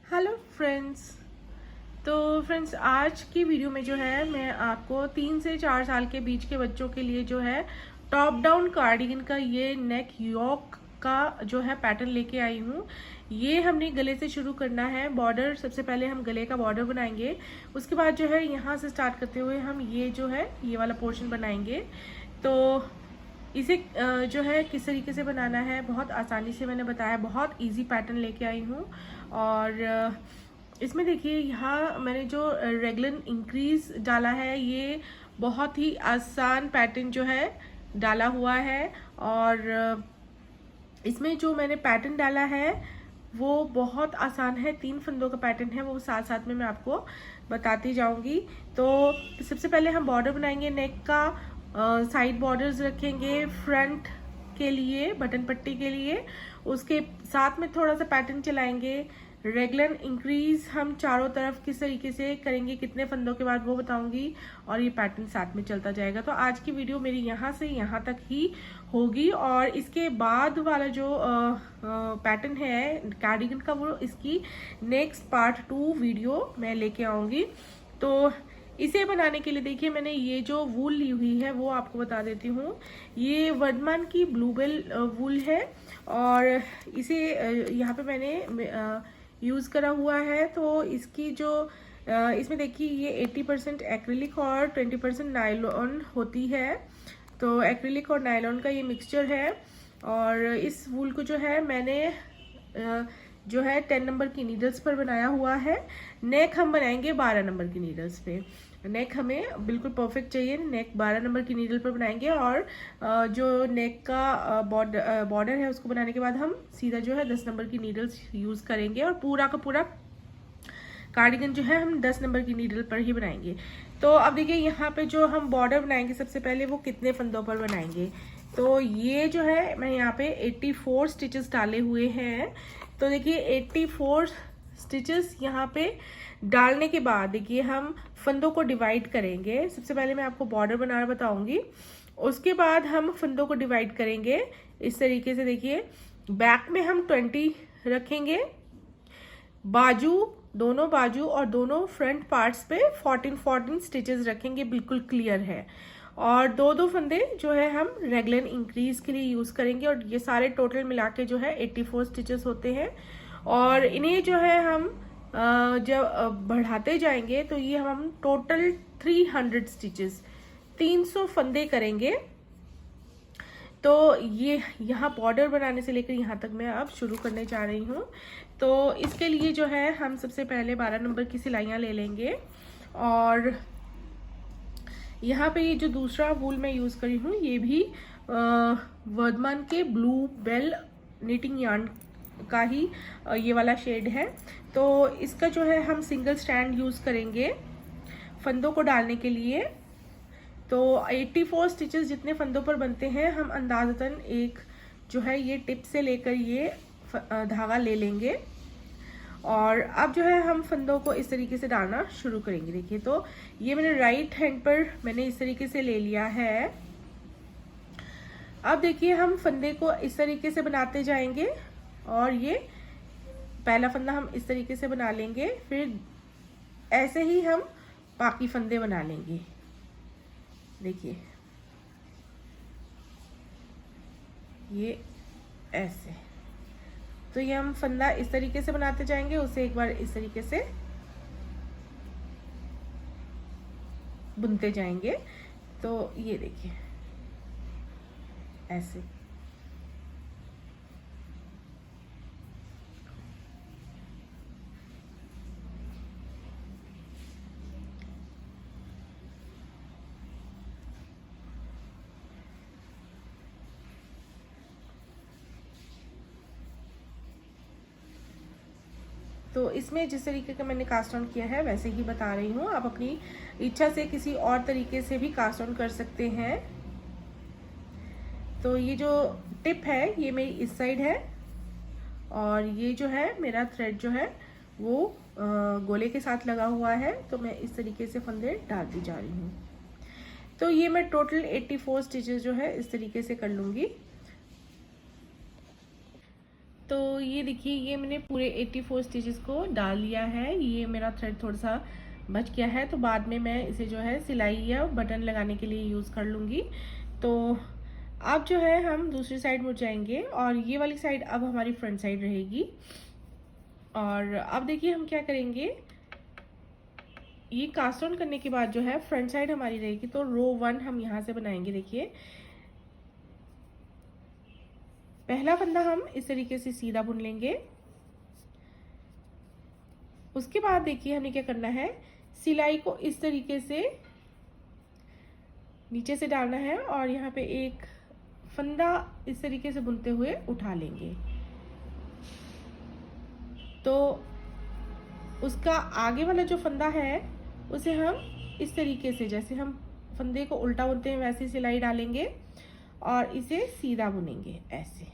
Hello friends. तो friends, आज की वीडियो में जो है मैं आपको 3 से 4 साल के बीच के बच्चों के लिए जो है टॉप डाउन कार्डिगन का ये नेक यॉक का जो है पैटर्न लेके आई हूँ। ये हमने गले से शुरू करना है। बॉर्डर सबसे पहले हम गले का बॉर्डर बनाएंगे, उसके बाद जो है यहाँ से स्टार्ट करते हुए हम ये जो है ये वाला पोर्शन बनाएंगे। तो इसे जो है किस तरीके से बनाना है बहुत आसानी से मैंने बताया, बहुत इजी पैटर्न लेके आई हूँ। और इसमें देखिए यहाँ मैंने जो रेगुलर इंक्रीज डाला है, ये बहुत ही आसान पैटर्न जो है डाला हुआ है। और इसमें जो मैंने पैटर्न डाला है वो बहुत आसान है, 3 फंदों का पैटर्न है, वो साथ साथ में मैं आपको बताती जाऊंगी। तो सबसे पहले हम बॉर्डर बनाएंगे नेक का। साइड बॉर्डर्स रखेंगे फ्रंट के लिए, बटन पट्टी के लिए। उसके साथ में थोड़ा सा पैटर्न चलाएंगे। रेगुलर इंक्रीज हम चारों तरफ किस तरीके से करेंगे, कितने फंदों के बाद वो बताऊंगी, और ये पैटर्न साथ में चलता जाएगा। तो आज की वीडियो मेरी यहाँ से यहाँ तक ही होगी, और इसके बाद वाला जो पैटर्न है कार्डिगन का, वो इसकी नेक्स्ट पार्ट 2 वीडियो मैं लेके आऊंगी। तो इसे बनाने के लिए देखिए मैंने ये जो वूल ली हुई है वो आपको बता देती हूँ। ये वर्धमान की ब्लूबेल वूल है, और इसे यहाँ पे मैंने यूज़ करा हुआ है। तो इसकी जो इसमें देखिए ये 80% एक्रिलिक और 20% नायलॉन होती है। तो एक्रिलिक और नायलॉन का ये मिक्सचर है, और इस वूल को जो है मैंने जो है 10 नंबर की नीडल्स पर बनाया हुआ है। नेक हम बनाएंगे 12 नंबर की नीडल्स पे। नेक हमें बिल्कुल परफेक्ट चाहिए, नेक 12 नंबर की नीडल पर बनाएंगे। और जो नेक का बॉर्डर है उसको बनाने के बाद हम सीधा जो है 10 नंबर की नीडल्स यूज करेंगे, और पूरा का पूरा कार्डिगन जो है हम 10 नंबर की नीडल पर ही बनाएंगे। तो अब देखिए यहाँ पे जो हम बॉर्डर बनाएंगे सबसे पहले वो कितने फंदों पर बनाएंगे। तो ये जो है मैं यहाँ पे 84 स्टिचेस डाले हुए हैं। तो देखिए 84 स्टिचेस यहाँ पे डालने के बाद देखिए हम फंदों को डिवाइड करेंगे। सबसे पहले मैं आपको बॉर्डर बनाना बताऊंगी, उसके बाद हम फंदों को डिवाइड करेंगे इस तरीके से। देखिए बैक में हम 20 रखेंगे, बाजू, दोनों बाजू और दोनों फ्रंट पार्ट्स पे 14 स्टिचेस रखेंगे, बिल्कुल क्लियर है। और दो फंदे जो है हम रेगुलर इंक्रीज के लिए यूज करेंगे, और ये सारे टोटल मिला के जो है 84 स्टिचेस होते हैं। और इन्हें जो है हम जब बढ़ाते जाएंगे तो ये हम टोटल 300 स्टिचेस, 300 फंदे करेंगे। तो ये यहाँ बॉर्डर बनाने से लेकर यहाँ तक मैं अब शुरू करने जा रही हूँ। तो इसके लिए जो है हम सबसे पहले 12 नंबर की सिलाइयाँ ले लेंगे, और यहाँ पे ये जो दूसरा वूल मैं यूज़ करी हूँ ये भी वर्धमान के ब्लू बेल निटिंग यार्न का ही ये वाला शेड है। तो इसका जो है हम सिंगल स्टैंड यूज़ करेंगे फंदों को डालने के लिए। तो 84 स्टिचेस जितने फंदों पर बनते हैं हम अंदाजतन एक जो है ये टिप से लेकर ये धागा ले लेंगे, और अब जो है हम फंदों को इस तरीके से डालना शुरू करेंगे। देखिए तो ये मैंने राइट हैंड पर मैंने इस तरीके से ले लिया है। अब देखिए हम फंदे को इस तरीके से बनाते जाएंगे, और ये पहला फंदा हम इस तरीके से बना लेंगे, फिर ऐसे ही हम बाकी फंदे बना लेंगे। देखिए ये ऐसे, तो ये हम फंदा इस तरीके से बनाते जाएंगे, उसे एक बार इस तरीके से बुनते जाएंगे। तो ये देखिए ऐसे। तो इसमें जिस तरीके का मैंने कास्ट ऑन किया है वैसे ही बता रही हूँ। आप अपनी इच्छा से किसी और तरीके से भी कास्ट ऑन कर सकते हैं। तो ये जो टिप है ये मेरी इस साइड है, और ये जो है मेरा थ्रेड जो है वो गोले के साथ लगा हुआ है। तो मैं इस तरीके से फंदे डालती जा रही हूँ। तो ये मैं टोटल 84 स्टिचेस जो है इस तरीके से कर लूँगी। तो ये देखिए, ये मैंने पूरे 84 स्टिचेस को डाल लिया है। ये मेरा थ्रेड थोड़ा सा बच गया है, तो बाद में मैं इसे जो है सिलाई या बटन लगाने के लिए यूज़ कर लूँगी। तो अब जो है हम दूसरी साइड मुड़ जाएंगे और ये वाली साइड अब हमारी फ्रंट साइड रहेगी। और अब देखिए हम क्या करेंगे, ये कास्ट ऑन करने के बाद जो है फ्रंट साइड हमारी रहेगी, तो रो 1 हम यहाँ से बनाएंगे। देखिए पहला फंदा हम इस तरीके से सीधा बुन लेंगे। उसके बाद देखिए हमें क्या करना है, सिलाई को इस तरीके से नीचे से डालना है और यहाँ पे एक फंदा इस तरीके से बुनते हुए उठा लेंगे। तो उसका आगे वाला जो फंदा है उसे हम इस तरीके से, जैसे हम फंदे को उल्टा बुनते हैं वैसे सिलाई डालेंगे और इसे सीधा बुनेंगे ऐसे।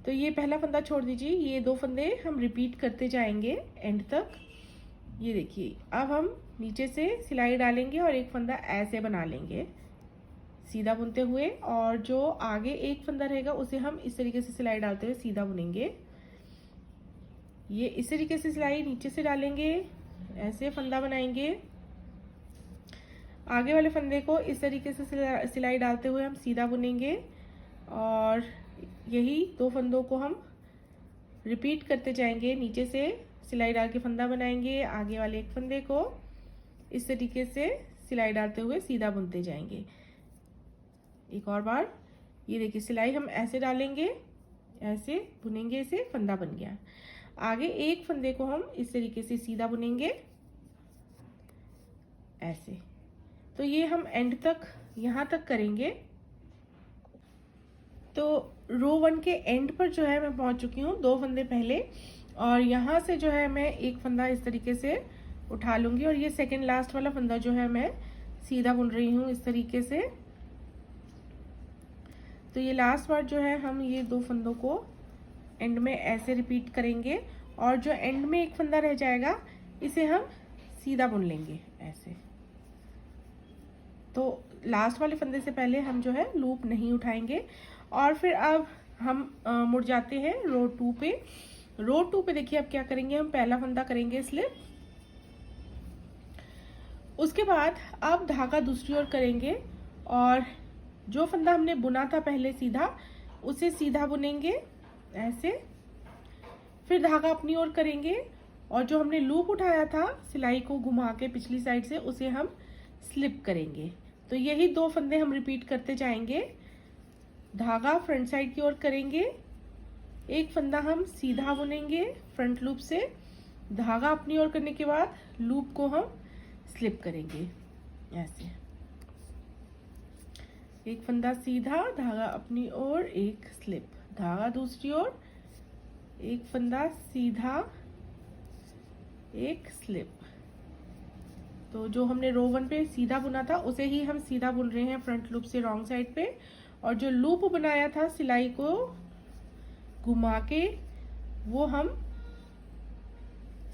तो ये पहला फंदा छोड़ दीजिए, ये 2 फंदे हम रिपीट करते जाएंगे एंड तक। ये देखिए अब हम नीचे से सिलाई डालेंगे और एक फंदा ऐसे बना लेंगे सीधा बुनते हुए, और जो आगे एक फंदा रहेगा उसे हम इस तरीके से सिलाई डालते हुए सीधा बुनेंगे। ये इस तरीके से सिलाई नीचे से डालेंगे, ऐसे फंदा बनाएंगे। आगे वाले फंदे को इस तरीके से सिलाई डालते हुए हम सीधा बुनेंगे और यही 2 फंदों को हम रिपीट करते जाएंगे। नीचे से सिलाई डाल के फंदा बनाएंगे, आगे वाले एक फंदे को इस तरीके से सिलाई डालते हुए सीधा बुनते जाएंगे। एक और बार, ये देखिए सिलाई हम ऐसे डालेंगे, ऐसे बुनेंगे, इसे फंदा बन गया। आगे एक फंदे को हम इस तरीके से सीधा बुनेंगे ऐसे। तो ये हम एंड तक यहाँ तक करेंगे। तो रो 1 के एंड पर जो है मैं पहुंच चुकी हूँ 2 फंदे पहले, और यहाँ से जो है मैं एक फंदा इस तरीके से उठा लूंगी और ये सेकंड लास्ट वाला फंदा जो है मैं सीधा बुन रही हूँ इस तरीके से। तो ये लास्ट बार जो है हम ये 2 फंदों को एंड में ऐसे रिपीट करेंगे और जो एंड में एक फंदा रह जाएगा इसे हम सीधा बुन लेंगे ऐसे। तो लास्ट वाले फंदे से पहले हम जो है लूप नहीं उठाएंगे। और फिर अब हम मुड़ जाते हैं रो 2 पे। रो 2 पे देखिए अब क्या करेंगे, हम पहला फंदा करेंगे स्लिप। उसके बाद अब धागा दूसरी ओर करेंगे और जो फंदा हमने बुना था पहले सीधा, उसे सीधा बुनेंगे ऐसे। फिर धागा अपनी ओर करेंगे और जो हमने लूप उठाया था सिलाई को घुमा के पिछली साइड से, उसे हम स्लिप करेंगे। तो यही 2 फंदे हम रिपीट करते जाएंगे। धागा फ्रंट साइड की ओर करेंगे, एक फंदा हम सीधा बुनेंगे फ्रंट लूप से, धागा अपनी ओर करने के बाद लूप को हम स्लिप करेंगे ऐसे। एक फंदा सीधा, धागा अपनी ओर, एक स्लिप, धागा दूसरी ओर, एक फंदा सीधा, एक स्लिप। तो जो हमने रो 1 पे सीधा बुना था उसे ही हम सीधा बुन रहे हैं फ्रंट लूप से रॉन्ग साइड पे, और जो लूप बनाया था सिलाई को घुमा के वो हम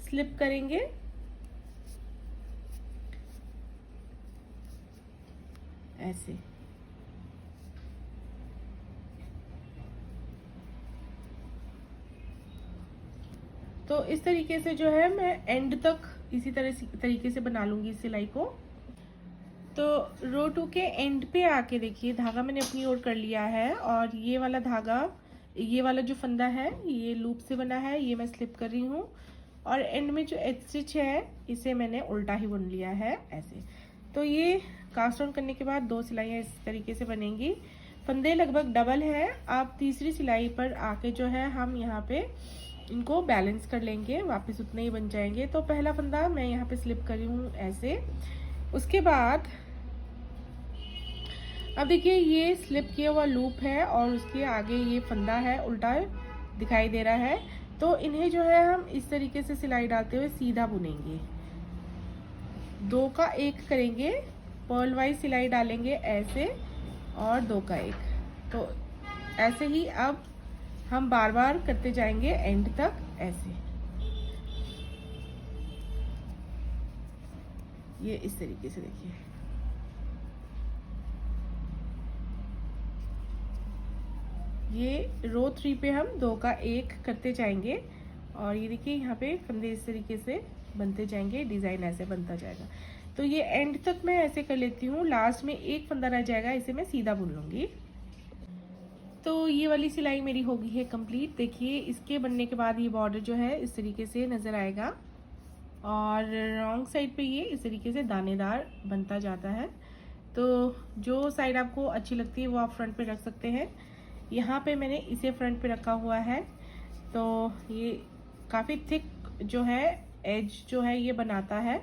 स्लिप करेंगे ऐसे। तो इस तरीके से जो है मैं एंड तक इसी तरीके से बना लूंगी इस सिलाई को। तो रो 2 के एंड पे आके देखिए धागा मैंने अपनी ओर कर लिया है और ये वाला धागा, ये वाला जो फंदा है ये लूप से बना है, ये मैं स्लिप कर रही हूँ और एंड में जो एज स्टिच है इसे मैंने उल्टा ही बुन लिया है ऐसे। तो ये कास्ट ऑन करने के बाद 2 सिलाइयाँ इस तरीके से बनेंगी। फंदे लगभग डबल है। आप तीसरी सिलाई पर आके जो है हम यहाँ पे इनको बैलेंस कर लेंगे, वापस उतने ही बन जाएंगे। तो पहला फंदा मैं यहाँ पे स्लिप कर रही हूँ ऐसे। उसके बाद अब देखिए ये स्लिप किया हुआ लूप है और उसके आगे ये फंदा है उल्टा दिखाई दे रहा है। तो इन्हें जो है हम इस तरीके से सिलाई डालते हुए सीधा बुनेंगे, 2 का 1 करेंगे, पर्ल वाइज सिलाई डालेंगे ऐसे और 2 का 1। तो ऐसे ही अब हम बार बार करते जाएंगे एंड तक ऐसे। ये इस तरीके से देखिए। ये रो 3 पे हम 2 का 1 करते जाएंगे और ये देखिए यहाँ पे फंदे इस तरीके से बनते जाएंगे, डिज़ाइन ऐसे बनता जाएगा। तो ये एंड तक मैं ऐसे कर लेती हूँ, लास्ट में एक फंदा रह जाएगा, इसे मैं सीधा बुन लूँगी। तो ये वाली सिलाई मेरी हो गई है कंप्लीट। देखिए इसके बनने के बाद ये बॉर्डर जो है इस तरीके से नज़र आएगा और रॉन्ग साइड पे ये इस तरीके से दानेदार बनता जाता है। तो जो साइड आपको अच्छी लगती है वो आप फ्रंट पे रख सकते हैं। यहाँ पे मैंने इसे फ्रंट पे रखा हुआ है। तो ये काफ़ी थिक जो है एज जो है ये बनाता है।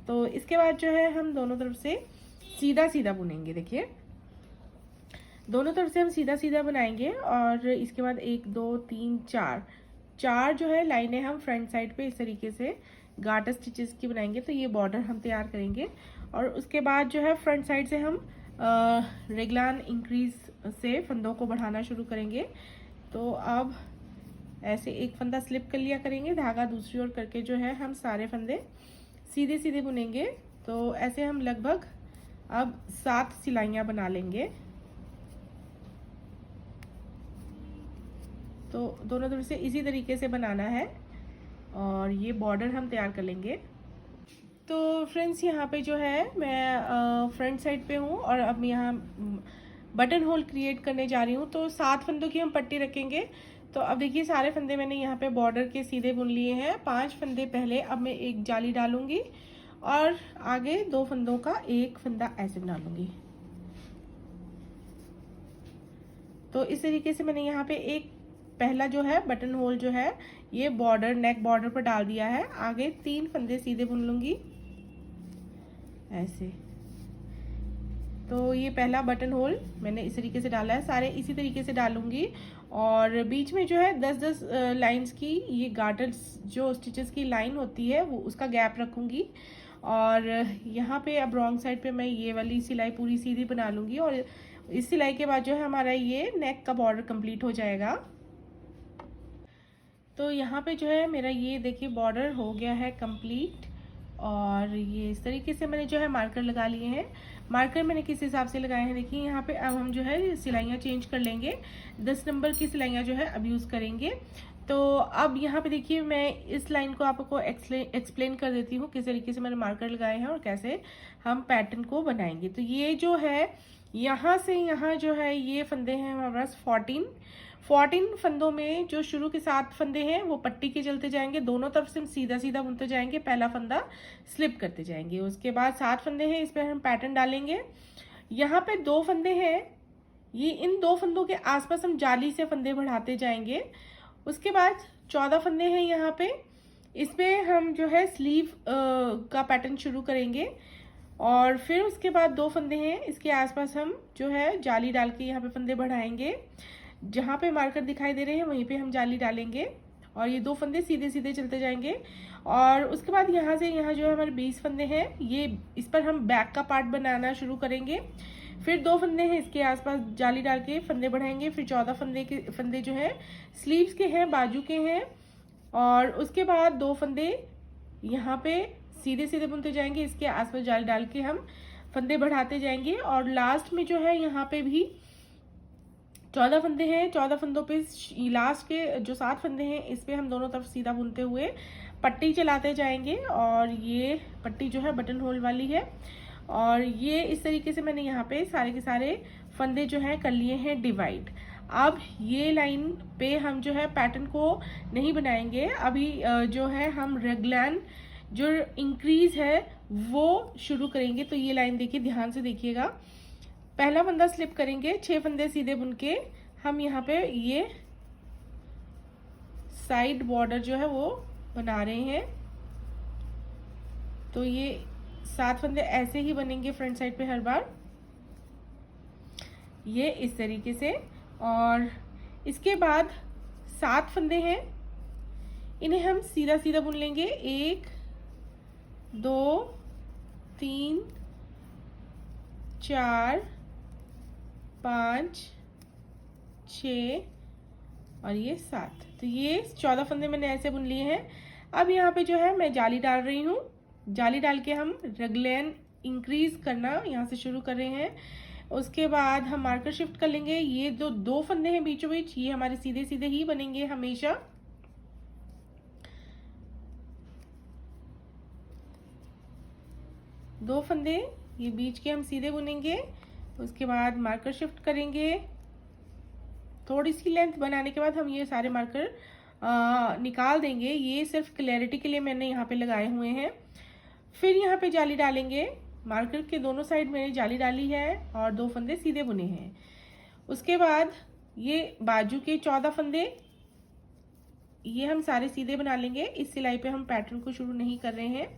तो इसके बाद जो है हम दोनों तरफ से सीधा सीधा बुनेंगे। देखिए दोनों तरफ से हम सीधा सीधा बनाएंगे और इसके बाद 1 2 3 4 जो है लाइनें हम फ्रंट साइड पे इस तरीके से गार्टर स्टिचेस की बनाएंगे। तो ये बॉर्डर हम तैयार करेंगे और उसके बाद जो है फ्रंट साइड से हम रेगलान इंक्रीज से फंदों को बढ़ाना शुरू करेंगे। तो अब ऐसे एक फंदा स्लिप कर लिया करेंगे, धागा दूसरी ओर करके जो है हम सारे फंदे सीधे सीधे बुनेंगे। तो ऐसे हम लगभग अब 7 सिलाइयाँ बना लेंगे। तो दोनों तरफ से इसी तरीके से बनाना है और ये बॉर्डर हम तैयार कर लेंगे। तो फ्रेंड्स यहाँ पे जो है मैं फ्रंट साइड पे हूँ और अब यहाँ बटन होल क्रिएट करने जा रही हूँ। तो 7 फंदों की हम पट्टी रखेंगे। तो अब देखिए सारे फंदे मैंने यहाँ पे बॉर्डर के सीधे बुन लिए हैं। 5 फंदे पहले, अब मैं एक जाली डालूंगी और आगे 2 फंदों का एक फंदा ऐसे बना लूंगी। तो इस तरीके से मैंने यहाँ पे एक पहला जो है बटन होल जो है ये बॉर्डर नेक बॉर्डर पर डाल दिया है। आगे 3 फंदे सीधे बुन लूंगी ऐसे। तो ये पहला बटन होल मैंने इस तरीके से डाला है, सारे इसी तरीके से डालूंगी और बीच में जो है 10-10 लाइंस की ये गार्टर जो स्टिचेस की लाइन होती है वो उसका गैप रखूंगी। और यहाँ पे अब रॉन्ग साइड पे मैं ये वाली सिलाई पूरी सीधी बना लूंगी और इस सिलाई के बाद जो है हमारा ये नेक का बॉर्डर कंप्लीट हो जाएगा। तो यहाँ पे जो है मेरा ये देखिए बॉर्डर हो गया है कंप्लीट और ये इस तरीके से मैंने जो है मार्कर लगा लिए हैं। मार्कर मैंने किस हिसाब से लगाए हैं देखिए यहाँ पे। अब हम जो है सिलाइयाँ चेंज कर लेंगे, 10 नंबर की सिलाइयाँ जो है अब यूज़ करेंगे। तो अब यहाँ पे देखिए मैं इस लाइन को आपको एक्सप्लेन कर देती हूँ किस तरीके से मैंने मार्कर लगाए हैं और कैसे हम पैटर्न को बनाएंगे। तो ये जो है यहाँ से यहाँ जो है ये फंदे हैं हमारे पास 14 फंदों में जो शुरू के 7 फंदे हैं वो पट्टी के चलते जाएंगे, दोनों तरफ से हम सीधा सीधा बुनते जाएंगे, पहला फंदा स्लिप करते जाएंगे। उसके बाद 7 फंदे हैं, इस पर हम पैटर्न डालेंगे। यहाँ पे 2 फंदे हैं, ये इन 2 फंदों के आसपास हम जाली से फंदे बढ़ाते जाएंगे। उसके बाद 14 फंदे हैं यहाँ पे, इस पे हम जो है स्लीव का पैटर्न शुरू करेंगे और फिर उसके बाद 2 फंदे हैं, इसके आसपास हम जो है जाली डाल के यहाँ पे फंदे बढ़ाएंगे। जहाँ पे मार्कर दिखाई दे रहे हैं वहीं पे हम जाली डालेंगे और ये 2 फंदे सीधे सीधे चलते जाएंगे। और उसके बाद यहाँ से यहाँ जो है हमारे 20 फंदे हैं, ये इस पर हम बैक का पार्ट बनाना शुरू करेंगे। फिर 2 फंदे हैं, इसके आसपास जाली डाल के फंदे बढ़ाएंगे। फिर 14 फंदे जो हैं स्लीव्स के हैं, बाजू के हैं और उसके बाद 2 फंदे यहाँ पे सीधे सीधे बुनते जाएंगे, इसके आसपास जाली डाल के हम फंदे बढ़ाते जाएंगे। और लास्ट में जो है यहाँ पे भी 14 फंदे हैं, 14 फंदों पे लास्ट के जो 7 फंदे हैं इस पे हम दोनों तरफ सीधा बुनते हुए पट्टी चलाते जाएंगे और ये पट्टी जो है बटन होल वाली है। और ये इस तरीके से मैंने यहाँ पे सारे के सारे फंदे जो हैं कर लिए हैं डिवाइड। अब ये लाइन पे हम जो है पैटर्न को नहीं बनाएंगे, अभी जो है हम रेगलान जो इंक्रीज है वो शुरू करेंगे। तो ये लाइन देखिए, ध्यान से देखिएगा। पहला फंदा स्लिप करेंगे, 6 फंदे सीधे बुन के हम यहाँ पे ये साइड बॉर्डर जो है वो बना रहे हैं। तो ये 7 फंदे ऐसे ही बनेंगे फ्रंट साइड पे हर बार, ये इस तरीके से। और इसके बाद 7 फंदे हैं, इन्हें हम सीधा सीधा बुन लेंगे। 1 2 3 4 5 6 और ये 7। तो ये 14 फंदे मैंने ऐसे बुन लिए हैं। अब यहाँ पे जो है मैं जाली डाल रही हूँ, जाली डाल के हम रेगलान इंक्रीज करना यहाँ से शुरू कर रहे हैं। उसके बाद हम मार्कर शिफ्ट कर लेंगे। ये जो दो फंदे हैं बीचों बीच, ये हमारे सीधे सीधे ही बनेंगे हमेशा। दो फंदे ये बीच के हम सीधे बुनेंगे। उसके बाद मार्कर शिफ्ट करेंगे। थोड़ी सी लेंथ बनाने के बाद हम ये सारे मार्कर निकाल देंगे। ये सिर्फ क्लैरिटी के लिए मैंने यहाँ पे लगाए हुए हैं। फिर यहाँ पे जाली डालेंगे। मार्कर के दोनों साइड मैंने जाली डाली है और दो फंदे सीधे बुने हैं। उसके बाद ये बाजू के 14 फंदे ये हम सारे सीधे बना लेंगे। इस सिलाई पे हम पैटर्न को शुरू नहीं कर रहे हैं,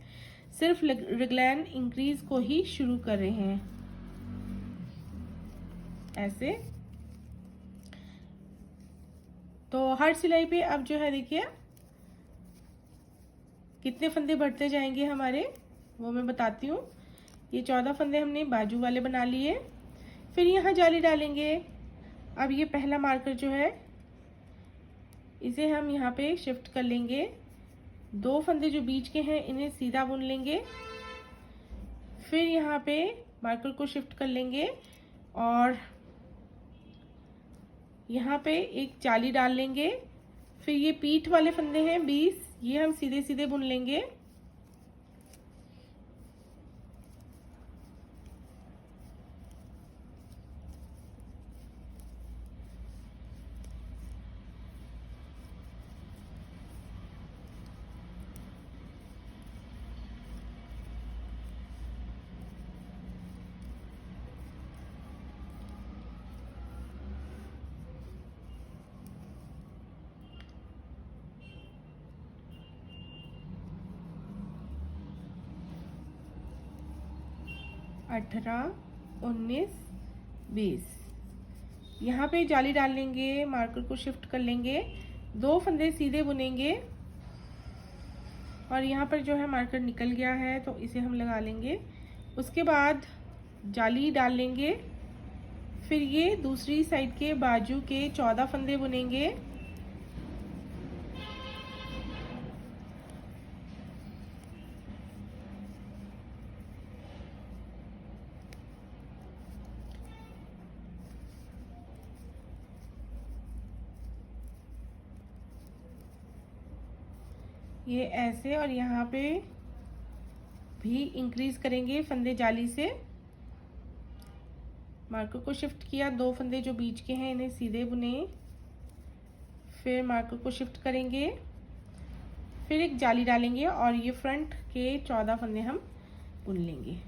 सिर्फ रिगलान इंक्रीज को ही शुरू कर रहे हैं। ऐसे तो हर सिलाई पे अब जो है देखिए कितने फंदे बढ़ते जाएंगे हमारे, वो मैं बताती हूँ। ये 14 फंदे हमने बाजू वाले बना लिए। फिर यहाँ जाली डालेंगे। अब ये पहला मार्कर जो है इसे हम यहाँ पे शिफ्ट कर लेंगे। दो फंदे जो बीच के हैं इन्हें सीधा बुन लेंगे। फिर यहाँ पे मार्कर को शिफ्ट कर लेंगे और यहाँ पे एक जाली डाल लेंगे। फिर ये पीठ वाले फंदे हैं 20, ये हम सीधे सीधे बुन लेंगे। अठारह, 19, 20 यहाँ पे जाली डाल लेंगे। मार्कर को शिफ्ट कर लेंगे। दो फंदे सीधे बुनेंगे और यहाँ पर जो है मार्कर निकल गया है तो इसे हम लगा लेंगे। उसके बाद जाली डाल लेंगे। फिर ये दूसरी साइड के बाजू के 14 फंदे बुनेंगे। ये ऐसे और यहाँ पे भी इंक्रीज करेंगे फंदे जाली से। मार्कर को शिफ्ट किया, दो फंदे जो बीच के हैं इन्हें सीधे बुने। फिर मार्कर को शिफ्ट करेंगे। फिर एक जाली डालेंगे और ये फ्रंट के 14 फंदे हम बुन लेंगे।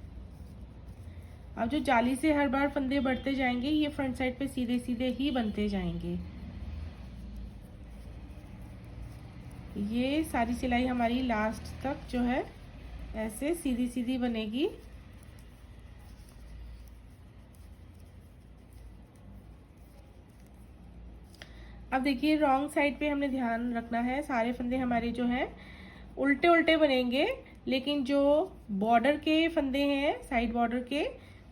अब जो जाली से हर बार फंदे बढ़ते जाएंगे ये फ्रंट साइड पे सीधे सीधे ही बनते जाएंगे। ये सारी सिलाई हमारी लास्ट तक जो है ऐसे सीधी सीधी बनेगी। अब देखिए रॉन्ग साइड पे हमने ध्यान रखना है। सारे फंदे हमारे जो हैं उल्टे उल्टे बनेंगे, लेकिन जो बॉर्डर के फंदे हैं साइड बॉर्डर के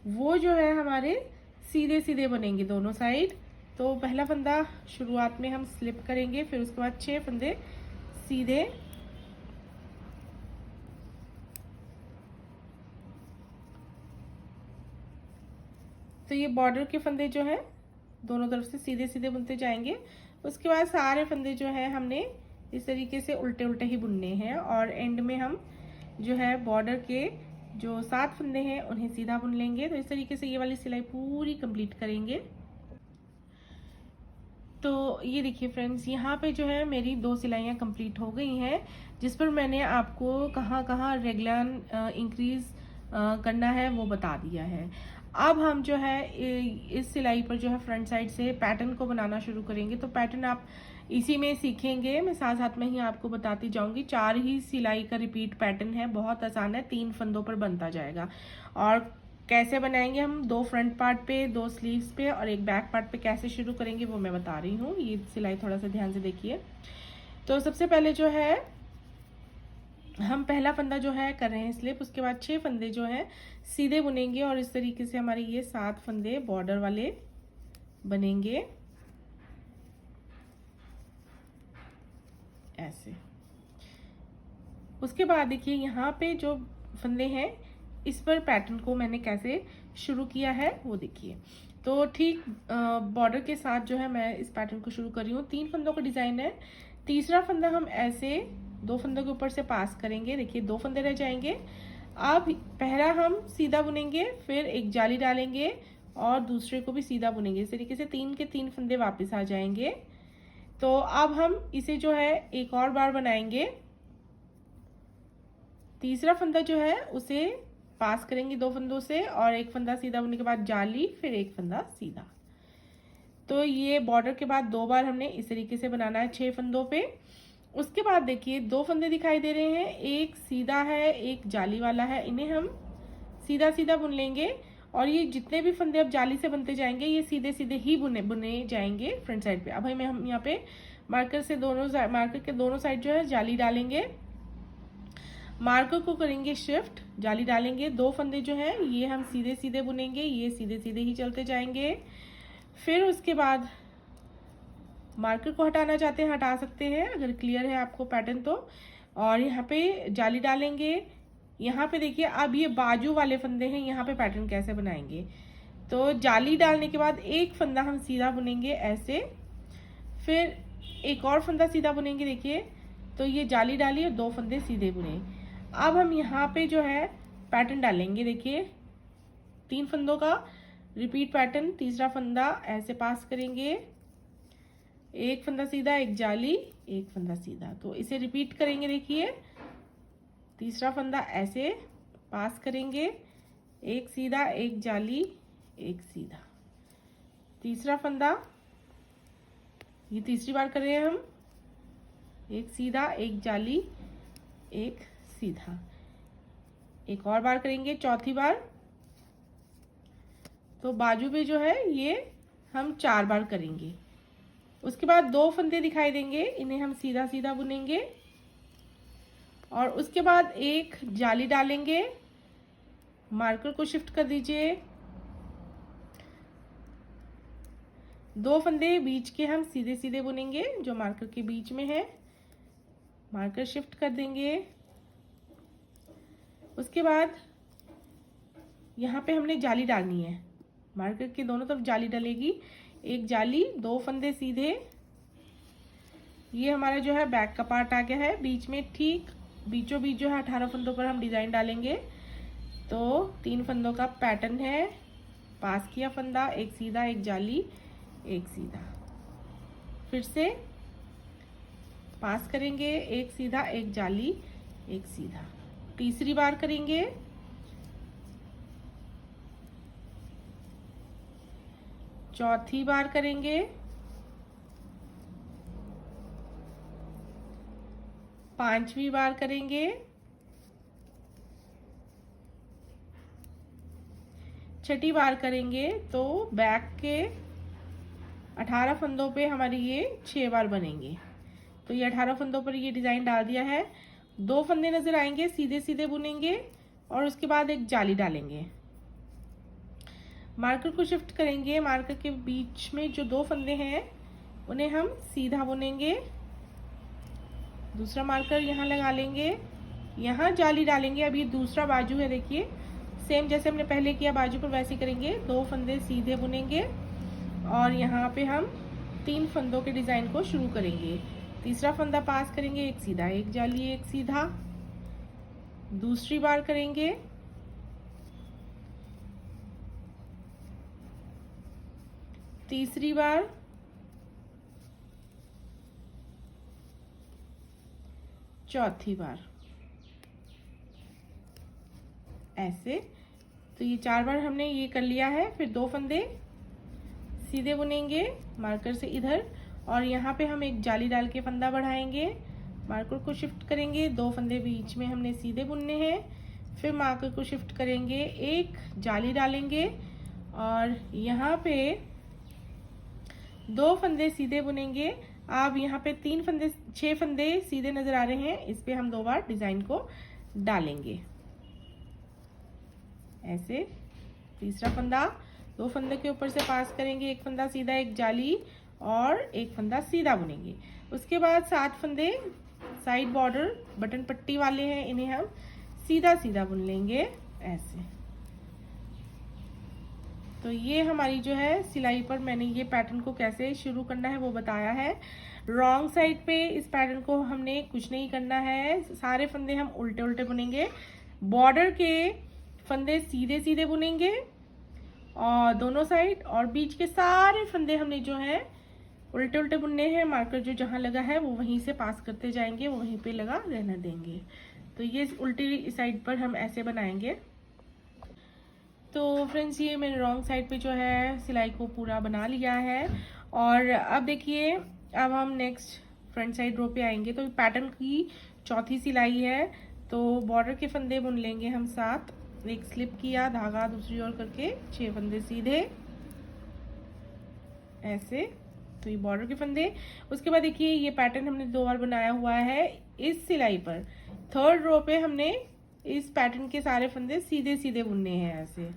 वो जो है हमारे सीधे सीधे बनेंगे दोनों साइड। तो पहला फंदा शुरुआत में हम स्लिप करेंगे, फिर उसके बाद 6 फंदे सीधे। तो ये बॉर्डर के फंदे जो हैं दोनों तरफ से सीधे सीधे बुनते जाएंगे। उसके बाद सारे फंदे जो है हमने इस तरीके से उल्टे उल्टे ही बुनने हैं और एंड में हम जो है बॉर्डर के जो 7 फंदे हैं उन्हें सीधा बुन लेंगे। तो इस तरीके से ये वाली सिलाई पूरी कंप्लीट करेंगे। तो ये देखिए फ्रेंड्स, यहाँ पे जो है मेरी 2 सिलाइयाँ कंप्लीट हो गई हैं, जिस पर मैंने आपको कहाँ कहाँ रेगलान इंक्रीज करना है वो बता दिया है। अब हम जो है इस सिलाई पर जो है फ्रंट साइड से पैटर्न को बनाना शुरू करेंगे। तो पैटर्न आप इसी में सीखेंगे, मैं साथ साथ में ही आपको बताती जाऊंगी। 4 ही सिलाई का रिपीट पैटर्न है, बहुत आसान है, 3 फंदों पर बनता जाएगा। और कैसे बनाएंगे हम, 2 फ्रंट पार्ट पे, 2 स्लीव्स पे और एक बैक पार्ट पे कैसे शुरू करेंगे वो मैं बता रही हूँ। ये सिलाई थोड़ा सा ध्यान से देखिए। तो सबसे पहले जो है हम पहला फंदा जो है कर रहे हैं स्लिप, उसके बाद 6 फंदे जो हैं सीधे बुनेंगे और इस तरीके से हमारे ये 7 फंदे बॉर्डर वाले बनेंगे ऐसे। उसके बाद देखिए यहाँ पे जो फंदे हैं इस पर पैटर्न को मैंने कैसे शुरू किया है वो देखिए। तो ठीक बॉर्डर के साथ जो है मैं इस पैटर्न को शुरू कर रही हूँ। 3 फंदों का डिजाइन है। तीसरा फंदा हम ऐसे 2 फंदों के ऊपर से पास करेंगे। देखिए 2 फंदे रह जाएंगे। अब पहला हम सीधा बुनेंगे, फिर एक जाली डालेंगे और दूसरे को भी सीधा बुनेंगे। इस तरीके से 3 के 3 फंदे वापस आ जाएंगे। तो अब हम इसे जो है एक और बार बनाएंगे। तीसरा फंदा जो है उसे पास करेंगे 2 फंदों से और एक फंदा सीधा बुनने के बाद जाली, फिर एक फंदा सीधा। तो ये बॉर्डर के बाद 2 बार हमने इस तरीके से बनाना है 6 फंदों पे। उसके बाद देखिए 2 फंदे दिखाई दे रहे हैं, एक सीधा है एक जाली वाला है। इन्हें हम सीधा सीधा बुन लेंगे और ये जितने भी फंदे अब जाली से बनते जाएंगे ये सीधे सीधे ही बुने जाएंगे फ्रंट साइड पे। अब हम यहाँ पे मार्कर के दोनों साइड जो है जाली डालेंगे। मार्कर को करेंगे शिफ्ट, जाली डालेंगे। 2 फंदे जो हैं ये हम सीधे सीधे बुनेंगे, ये सीधे सीधे ही चलते जाएंगे। फिर उसके बाद मार्कर को हटाना चाहते हैं हटा सकते हैं अगर क्लियर है आपको पैटर्न तो। और यहाँ पे जाली डालेंगे। यहाँ पे देखिए अब ये बाजू वाले फंदे हैं, यहाँ पे पैटर्न कैसे बनाएंगे। तो जाली डालने के बाद एक फंदा हम सीधा बुनेंगे ऐसे, फिर एक और फंदा सीधा बुनेंगे। देखिए तो ये जाली डाली और 2 फंदे सीधे बुने। अब हम यहाँ पे जो है पैटर्न डालेंगे। देखिए 3 फंदों का रिपीट पैटर्न। तीसरा फंदा ऐसे पास करेंगे, एक फंदा सीधा एक जाली एक फंदा सीधा। तो इसे रिपीट करेंगे। देखिए तीसरा फंदा ऐसे पास करेंगे, एक सीधा एक जाली एक सीधा। तीसरा फंदा ये तीसरी बार कर रहे हैं हम, एक सीधा एक जाली एक सीधा। एक और बार करेंगे चौथी बार। तो बाजू पे जो है ये हम 4 बार करेंगे। उसके बाद 2 फंदे दिखाई देंगे, इन्हें हम सीधा सीधा बुनेंगे और उसके बाद एक जाली डालेंगे। मार्कर को शिफ्ट कर दीजिए। 2 फंदे बीच के हम सीधे सीधे बुनेंगे जो मार्कर के बीच में है। मार्कर शिफ्ट कर देंगे। उसके बाद यहाँ पे हमने जाली डालनी है। मार्कर के दोनों तरफ जाली डलेगी, एक जाली 2 फंदे सीधे। ये हमारा जो है बैक का पार्ट आ गया है। बीच में ठीक बीचों बीच जो है 18 फंदों पर हम डिजाइन डालेंगे। तो 3 फंदों का पैटर्न है। पास किया फंदा, एक सीधा एक जाली एक सीधा। फिर से पास करेंगे, एक सीधा एक जाली एक सीधा। तीसरी बार करेंगे। चौथी बार करेंगे। पांचवी बार करेंगे। छठी बार करेंगे। तो बैक के 18 फंदों पे हमारी ये 6 बार बनेंगे। तो ये 18 फंदों पर ये डिजाइन डाल दिया है। 2 फंदे नजर आएंगे, सीधे सीधे बुनेंगे और उसके बाद एक जाली डालेंगे। मार्कर को शिफ्ट करेंगे। मार्कर के बीच में जो 2 फंदे हैं उन्हें हम सीधा बुनेंगे। दूसरा मार्कर यहाँ लगा लेंगे, यहाँ जाली डालेंगे। अब ये दूसरा बाजू है, देखिए सेम जैसे हमने पहले किया बाजू पर वैसे करेंगे। 2 फंदे सीधे बुनेंगे और यहाँ पे हम 3 फंदों के डिजाइन को शुरू करेंगे। तीसरा फंदा पास करेंगे, एक सीधा एक जाली एक सीधा। दूसरी बार करेंगे। तीसरी बार। चौथी बार। ऐसे तो ये 4 बार हमने ये कर लिया है। फिर 2 फंदे सीधे बुनेंगे मार्कर से इधर और यहाँ पे हम एक जाली डाल के फंदा बढ़ाएंगे। मार्कर को शिफ्ट करेंगे, 2 फंदे बीच में हमने सीधे बुनने हैं। फिर मार्कर को शिफ्ट करेंगे, एक जाली डालेंगे और यहाँ पे 2 फंदे सीधे बुनेंगे। अब यहाँ पे 6 फंदे सीधे नजर आ रहे हैं, इस पे हम 2 बार डिजाइन को डालेंगे ऐसे। तीसरा फंदा 2 फंदे के ऊपर से पास करेंगे, एक फंदा सीधा एक जाली और एक फंदा सीधा बुनेंगे। उसके बाद 7 फंदे साइड बॉर्डर बटन पट्टी वाले हैं, इन्हें हम सीधा सीधा बुन लेंगे ऐसे। तो ये हमारी जो है सिलाई पर मैंने ये पैटर्न को कैसे शुरू करना है वो बताया है। रॉन्ग साइड पे इस पैटर्न को हमने कुछ नहीं करना है, सारे फंदे हम उल्टे उल्टे बुनेंगे। बॉर्डर के फंदे सीधे सीधे बुनेंगे और दोनों साइड, और बीच के सारे फंदे हमने जो है उल्टे उल्टे बुनने हैं। मार्कर जो जहाँ लगा है वो वहीं से पास करते जाएंगे, वो वहीं पे लगा रहने देंगे। तो ये उल्टी साइड पर हम ऐसे बनाएंगे। तो फ्रेंड्स ये मैंने रॉन्ग साइड पे जो है सिलाई को पूरा बना लिया है। और अब देखिए, अब हम नेक्स्ट फ्रंट साइड रो पे आएंगे। तो पैटर्न की चौथी सिलाई है, तो बॉर्डर के फंदे बुन लेंगे हम 7। एक स्लिप किया, धागा दूसरी ओर करके 6 फंदे सीधे ऐसे। तो ये बॉर्डर के फंदे। उसके बाद देखिए ये पैटर्न हमने 2 बार बनाया हुआ है। इस सिलाई पर थर्ड रो पे हमने इस पैटर्न के सारे फंदे सीधे सीधे बुनने हैं ऐसे।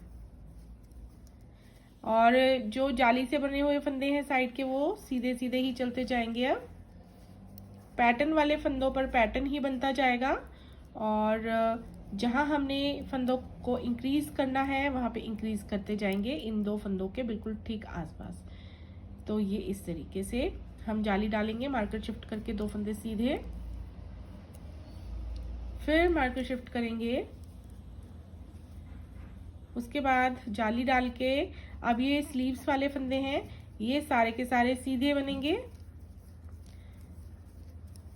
और जो जाली से बने हुए फंदे हैं साइड के, वो सीधे सीधे ही चलते जाएंगे। अब पैटर्न वाले फंदों पर पैटर्न ही बनता जाएगा, और जहां हमने फंदों को इंक्रीज करना है वहां पे इंक्रीज करते जाएंगे, इन 2 फंदों के बिल्कुल ठीक आसपास। तो ये इस तरीके से हम जाली डालेंगे, मार्कर शिफ्ट करके 2 फंदे सीधे, फिर मार्कर शिफ्ट करेंगे, उसके बाद जाली डाल के अब ये स्लीव्स वाले फंदे हैं, ये सारे के सारे सीधे बनेंगे।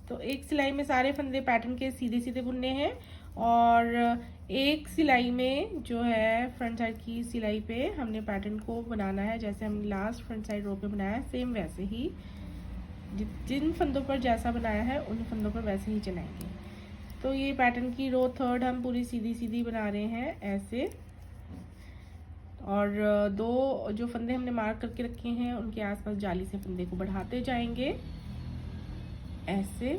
तो एक सिलाई में सारे फंदे पैटर्न के सीधे सीधे बुनने हैं, और एक सिलाई में जो है फ्रंट साइड की सिलाई पे हमने पैटर्न को बनाना है जैसे हमने लास्ट फ्रंट साइड रो पे बनाया, सेम वैसे ही जिन फंदों पर जैसा बनाया है उन फंदों पर वैसे ही चलाएंगे। तो ये पैटर्न की रो थर्ड हम पूरी सीधी सीधी बना रहे हैं ऐसे, और 2 जो फंदे हमने मार्क करके रखे हैं उनके आसपास जाली से फंदे को बढ़ाते जाएंगे ऐसे।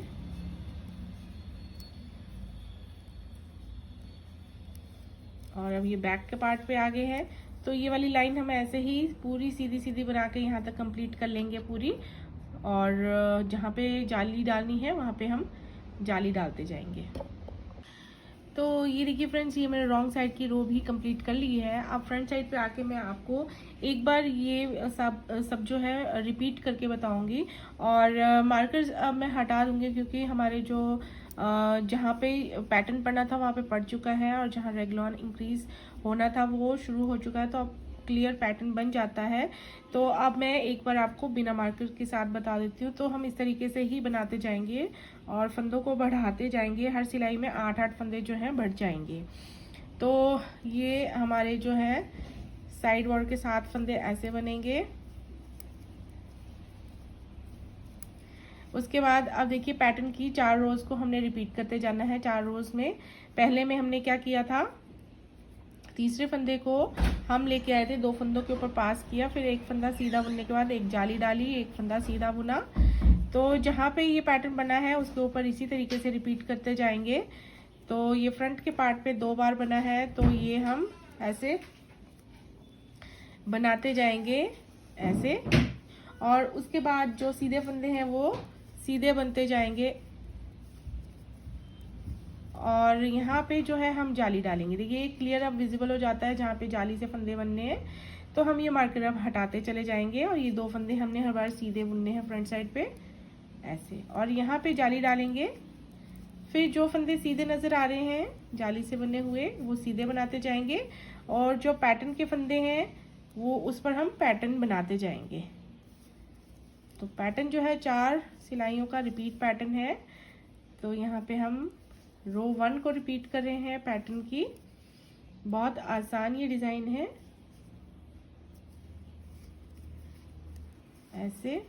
और अब ये बैक के पार्ट पे आ गए हैं, तो ये वाली लाइन हम ऐसे ही पूरी सीधी सीधी बना के यहाँ तक कंप्लीट कर लेंगे पूरी, और जहाँ पे जाली डालनी है वहाँ पे हम जाली डालते जाएंगे। तो ये देखिए फ्रेंड्स, ये मैंने रॉन्ग साइड की रो भी कंप्लीट कर ली है। अब फ्रंट साइड पे आके मैं आपको एक बार ये सब जो है रिपीट करके बताऊंगी, और मार्कर्स अब मैं हटा दूंगी क्योंकि हमारे जो जहाँ पे पैटर्न पड़ना था वहाँ पे पड़ चुका है, और जहाँ रेगलॉन इंक्रीज होना था वो शुरू हो चुका है, तो अब क्लियर पैटर्न बन जाता है। तो अब मैं एक बार आपको बिना मार्कर के साथ बता देती हूँ। तो हम इस तरीके से ही बनाते जाएंगे और फंदों को बढ़ाते जाएंगे, हर सिलाई में 8-8 फंदे जो हैं बढ़ जाएंगे। तो ये हमारे जो है साइड बॉर्डर के 7 फंदे ऐसे बनेंगे। उसके बाद अब देखिए पैटर्न की 4 रोज को हमने रिपीट करते जाना है। 4 रोज में पहले में हमने क्या किया था, तीसरे फंदे को हम लेके आए थे, 2 फंदों के ऊपर पास किया, फिर एक फंदा सीधा बुनने के बाद एक जाली डाली, एक फंदा सीधा बुना। तो जहाँ पे ये पैटर्न बना है उसके ऊपर इसी तरीके से रिपीट करते जाएंगे। तो ये फ्रंट के पार्ट पे 2 बार बना है, तो ये हम ऐसे बनाते जाएंगे ऐसे, और उसके बाद जो सीधे फंदे हैं वो सीधे बनते जाएंगे, और यहाँ पे जो है हम जाली डालेंगे। देखिए क्लियर अब विजिबल हो जाता है जहाँ पे जाली से फंदे बनने हैं। तो हम ये मार्कर अब हटाते चले जाएंगे, और ये 2 फंदे हमने हर बार सीधे बुनने हैं फ्रंट साइड पे ऐसे, और यहाँ पे जाली डालेंगे। फिर जो फंदे सीधे नजर आ रहे हैं जाली से बने हुए वो सीधे बनाते जाएंगे, और जो पैटर्न के फंदे हैं वो उस पर हम पैटर्न बनाते जाएंगे। तो पैटर्न जो है 4 सिलाइयों का रिपीट पैटर्न है। तो यहाँ पे हम रो 1 को रिपीट कर रहे हैं पैटर्न की। बहुत आसान ये डिजाइन है ऐसे।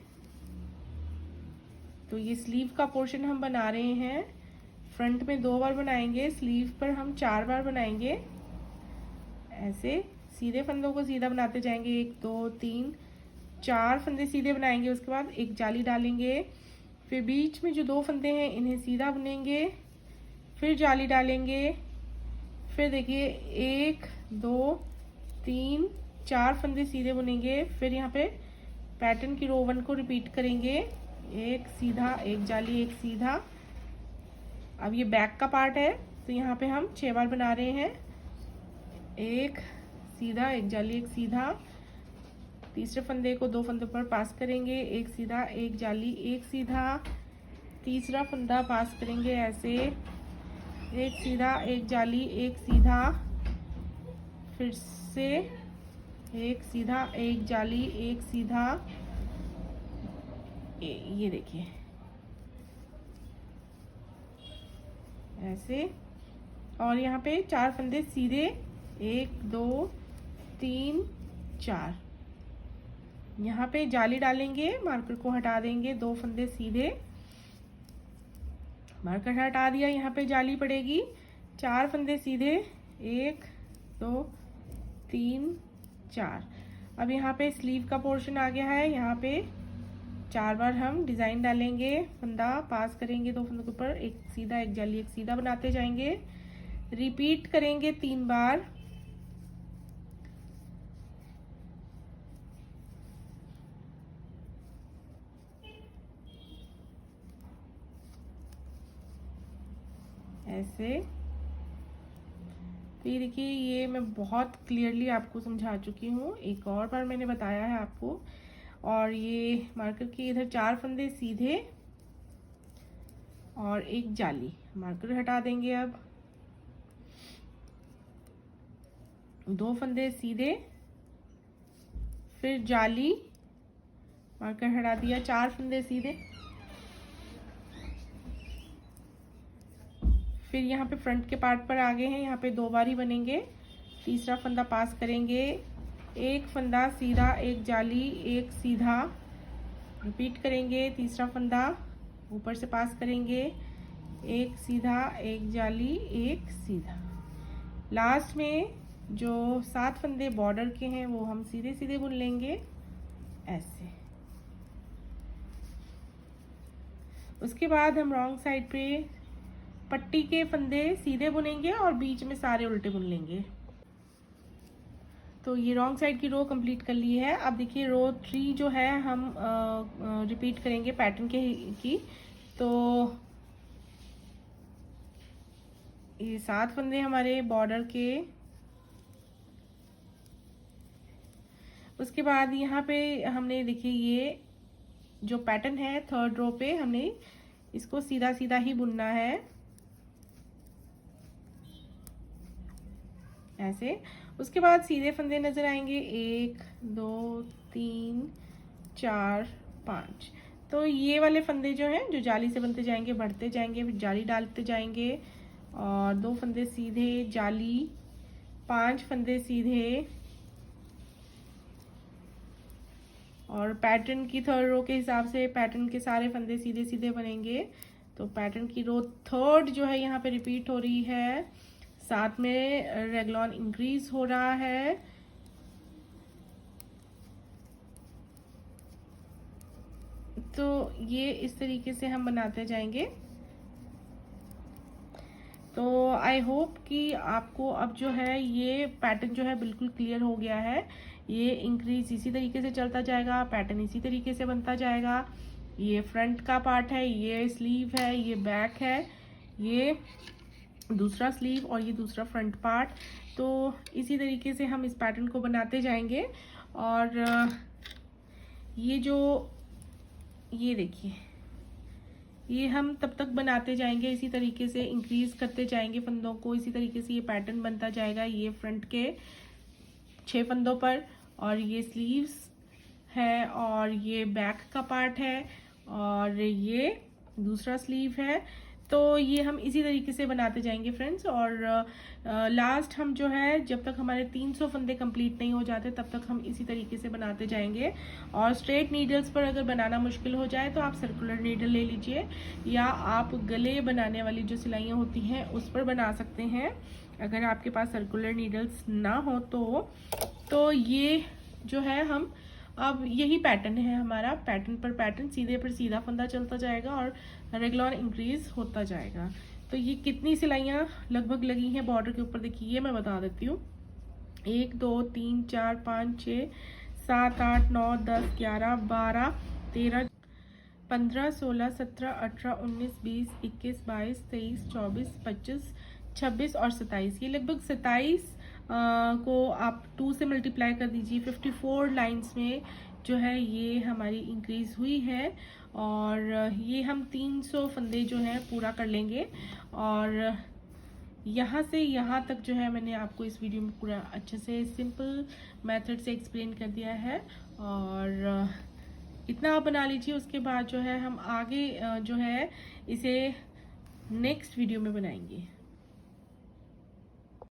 तो ये स्लीव का पोर्शन हम बना रहे हैं, फ्रंट में 2 बार बनाएंगे, स्लीव पर हम 4 बार बनाएंगे ऐसे। सीधे फंदों को सीधा बनाते जाएंगे, 1 2 3 4 फंदे सीधे बनाएंगे, उसके बाद एक जाली डालेंगे, फिर बीच में जो 2 फंदे हैं इन्हें सीधा बुनेंगे, फिर जाली डालेंगे, फिर देखिए 1 2 3 4 फंदे सीधे बुनेंगे, फिर यहाँ पे पैटर्न की रो 1 को रिपीट करेंगे, एक सीधा एक जाली एक सीधा। अब ये बैक का पार्ट है, तो यहाँ पे हम 6 बार बना रहे हैं, 1 सीधा, एक जाली एक सीधा। तीसरे फंदे को 2 फंदों पर पास करेंगे, एक सीधा एक जाली एक सीधा। तीसरा फंदा पास करेंगे ऐसे, एक सीधा एक जाली एक सीधा, फिर से एक सीधा एक जाली एक सीधा। ये देखिए ऐसे। और यहाँ पे 4 फंदे सीधे, 1 2 3 4। यहाँ पे जाली डालेंगे, मार्कर को हटा देंगे, 2 फंदे सीधे, मार्कर हटा दिया, यहाँ पे जाली पड़ेगी, 4 फंदे सीधे, 1 2 3 4। अब यहाँ पे स्लीव का पोर्शन आ गया है, यहाँ पे 4 बार हम डिज़ाइन डालेंगे, फंदा पास करेंगे 2 फंदों के ऊपर, एक सीधा एक जाली एक सीधा बनाते जाएंगे, रिपीट करेंगे 3 बार। ऐसे। तो ये देखिए, ये मैं बहुत क्लियरली आपको समझा चुकी हूँ, एक और बार मैंने बताया है आपको। और ये मार्कर के इधर 4 फंदे सीधे और एक जाली, मार्कर हटा देंगे। अब 2 फंदे सीधे, फिर जाली, मार्कर हटा दिया, 4 फंदे सीधे, फिर यहाँ पे फ्रंट के पार्ट पर आ गए हैं, यहाँ पे 2 बार ही बनेंगे। तीसरा फंदा पास करेंगे, एक फंदा सीधा एक जाली एक सीधा, रिपीट करेंगे। तीसरा फंदा ऊपर से पास करेंगे, एक सीधा एक जाली एक सीधा। लास्ट में जो 7 फंदे बॉर्डर के हैं वो हम सीधे सीधे बुन लेंगे ऐसे। उसके बाद हम रॉन्ग साइड पे पट्टी के फंदे सीधे बुनेंगे और बीच में सारे उल्टे बुन लेंगे। तो ये रॉन्ग साइड की रो कंप्लीट कर ली है। अब देखिए रो 3 जो है हम रिपीट करेंगे पैटर्न की। तो ये 7 फंदे हमारे बॉर्डर के। उसके बाद यहाँ पे हमने देखिए ये जो पैटर्न है 3rd रो पे हमने इसको सीधा सीधा ही बुनना है ऐसे। उसके बाद सीधे फंदे नजर आएंगे 1 2 3 4 5। तो ये वाले फंदे जो हैं जो जाली से बनते जाएंगे, बढ़ते जाएंगे, फिर जाली डालते जाएंगे और 2 फंदे सीधे जाली, 5 फंदे सीधे और पैटर्न की 3rd रो के हिसाब से पैटर्न के सारे फंदे सीधे सीधे बनेंगे। तो पैटर्न की रो 3rd जो है यहाँ पे रिपीट हो रही है, साथ में रेगलॉन इंक्रीज हो रहा है। तो ये इस तरीके से हम बनाते जाएंगे। तो आई होप कि आपको अब जो है ये पैटर्न जो है बिल्कुल क्लियर हो गया है। ये इंक्रीज इसी तरीके से चलता जाएगा, पैटर्न इसी तरीके से बनता जाएगा। ये फ्रंट का पार्ट है, ये स्लीव है, ये बैक है, ये दूसरा स्लीव और ये दूसरा फ्रंट पार्ट। तो इसी तरीके से हम इस पैटर्न को बनाते जाएंगे। और ये जो ये देखिए ये हम तब तक बनाते जाएंगे, इसी तरीके से इंक्रीज करते जाएंगे फंदों को, इसी तरीके से ये पैटर्न बनता जाएगा। ये फ्रंट के 6 फंदों पर और ये स्लीव्स है और ये बैक का पार्ट है और ये दूसरा स्लीव है। तो ये हम इसी तरीके से बनाते जाएंगे फ्रेंड्स। और लास्ट हम जो है जब तक हमारे 300 फंदे कंप्लीट नहीं हो जाते तब तक हम इसी तरीके से बनाते जाएंगे। और स्ट्रेट नीडल्स पर अगर बनाना मुश्किल हो जाए तो आप सर्कुलर नीडल ले लीजिए या आप गले बनाने वाली जो सिलाइयाँ होती हैं उस पर बना सकते हैं, अगर आपके पास सर्कुलर नीडल्स ना हो तो ये जो है हम अब यही पैटर्न है हमारा, पैटर्न पर पैटर्न, सीधे पर सीधा फंदा चलता जाएगा और रेगुलर इंक्रीज होता जाएगा। तो ये कितनी सिलाइयाँ लगभग लगी हैं बॉर्डर के ऊपर देखिए, ये मैं बता देती हूँ। 1 2 3 4 5 6 7 8 9 10 11 12 13 15 16 17 18 19 20 21 22 23 24 25 26 और 27, ये लगभग 27 को आप 2 से मल्टीप्लाई कर दीजिए। 54 लाइंस में जो है ये हमारी इंक्रीज़ हुई है और ये हम 300 फंदे जो है पूरा कर लेंगे। और यहाँ से यहाँ तक जो है मैंने आपको इस वीडियो में पूरा अच्छे से सिंपल मेथड से एक्सप्लेन कर दिया है। और इतना आप बना लीजिए, उसके बाद जो है हम आगे जो है इसे नेक्स्ट वीडियो में बनाएंगे।